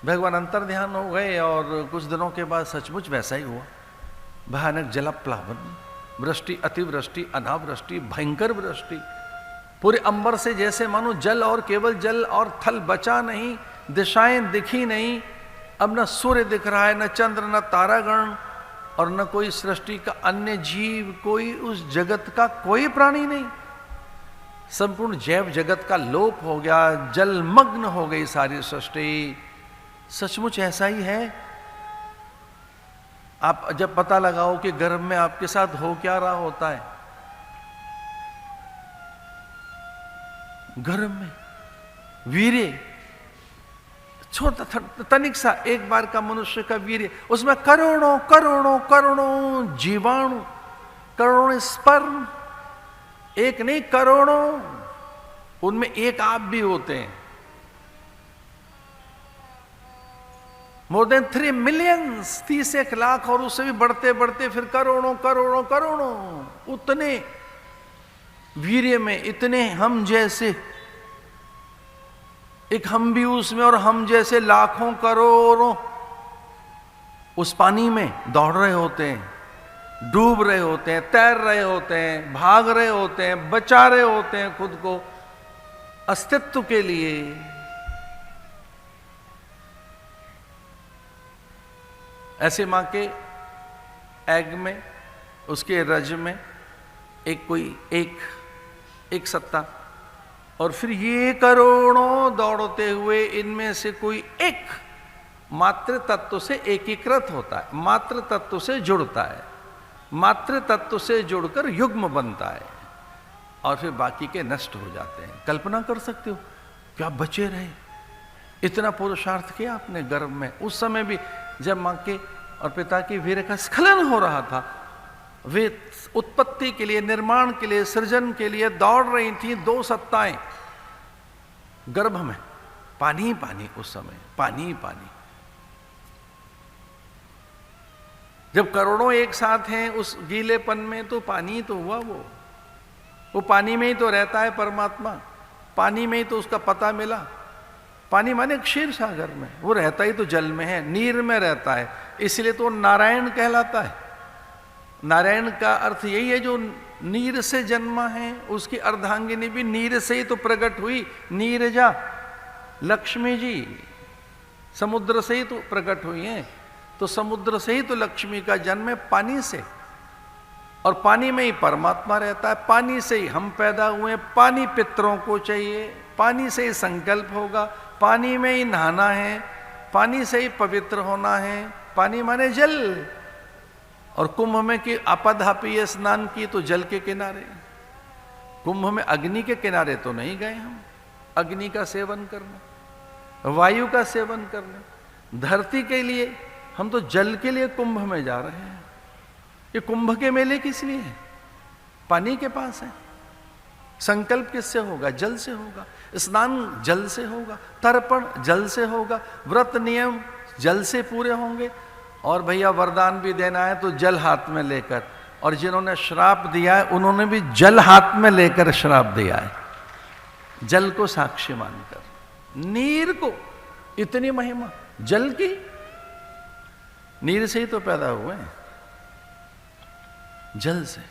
भगवान अंतर ध्यान हो गए और कुछ दिनों के बाद सचमुच वैसा ही हुआ। भयानक जलप्लावन, वृष्टि, अतिवृष्टि, अनावृष्टि, भयंकर वृष्टि, पूरे अंबर से जैसे मानो जल और केवल जल और थल बचा नहीं, दिशाएं दिखी नहीं। अब न सूर्य दिख रहा है, न चंद्र, न तारागण, और न कोई सृष्टि का अन्य जीव, कोई उस जगत का कोई प्राणी नहीं। संपूर्ण जैव जगत का लोप हो गया, जलमग्न हो गई सारी सृष्टि। सचमुच ऐसा ही है। आप जब पता लगाओ कि गर्भ में आपके साथ हो क्या रहा होता है, गर्भ में वीर्य छोटा तनिक सा एक बार का मनुष्य का वीर्य, उसमें करोड़ों करोड़ों करोड़ों जीवाणु, करोड़ों स्पर्म, एक नहीं करोड़ों, उनमें एक आप भी होते हैं। मोर देन 3 मिलियन, 31 लाख, और उससे भी बढ़ते बढ़ते फिर करोड़ों करोड़ों करोड़ों, उतने वीर्य में इतने हम जैसे, एक हम भी उसमें, और हम जैसे लाखों करोड़ों उस पानी में दौड़ रहे होते हैं, डूब रहे होते हैं, तैर रहे होते हैं, भाग रहे होते हैं, बचा रहे होते हैं खुद को अस्तित्व के लिए। ऐसे मां के एग में, उसके रज में एक कोई एक सत्ता, और फिर ये करोड़ों दौड़ते हुए इनमें से कोई एक मातृ तत्व से एकीकृत होता है, मातृ तत्व से जुड़ता है, मातृ तत्व से जुड़कर युग्म बनता है, और फिर बाकी के नष्ट हो जाते हैं। कल्पना कर सकते हो क्या बचे रहे, इतना पुरुषार्थ किया आपने गर्भ में। उस समय भी जब मां के और पिता की वीर्य का स्खलन हो रहा था, वे उत्पत्ति के लिए, निर्माण के लिए, सृजन के लिए दौड़ रही थी, 2 सत्ताएं गर्भ में। पानी पानी, उस समय पानी पानी। जब करोड़ों एक साथ हैं उस गीलेपन में, तो पानी तो हुआ वो पानी में ही तो रहता है परमात्मा, पानी में ही तो उसका पता मिला। पानी माने क्षीर सागर में, वो रहता ही तो जल में है, नीर में रहता है, इसलिए तो नारायण कहलाता है। नारायण का अर्थ यही है जो नीर से जन्मा है। उसकी अर्धांगिनी भी नीर से ही तो प्रकट हुई, नीरजा लक्ष्मी जी समुद्र से ही तो प्रकट हुई हैं। तो समुद्र से ही तो लक्ष्मी का जन्म है, पानी से, और पानी में ही परमात्मा रहता है, पानी से ही हम पैदा हुए हैं, पानी पितरों को चाहिए, पानी से ही संकल्प होगा, पानी में ही नहाना है, पानी से ही पवित्र होना है। पानी माने जल। और कुंभ में कि आपाधापी स्नान की तो जल के किनारे, कुंभ में अग्नि के किनारे तो नहीं गए हम, अग्नि का सेवन करने, वायु का सेवन करने, धरती के लिए, हम तो जल के लिए कुंभ में जा रहे हैं। ये कुंभ के मेले किस लिए है? पानी के पास है। संकल्प किससे होगा? जल से होगा। स्नान जल से होगा, तर्पण जल से होगा, व्रत नियम जल से पूरे होंगे। और भैया वरदान भी देना है तो जल हाथ में लेकर, और जिन्होंने श्राप दिया है उन्होंने भी जल हाथ में लेकर श्राप दिया है, जल को साक्षी मानकर। नीर को इतनी महिमा जल की, नीर से ही तो पैदा हुए हैं, जल से।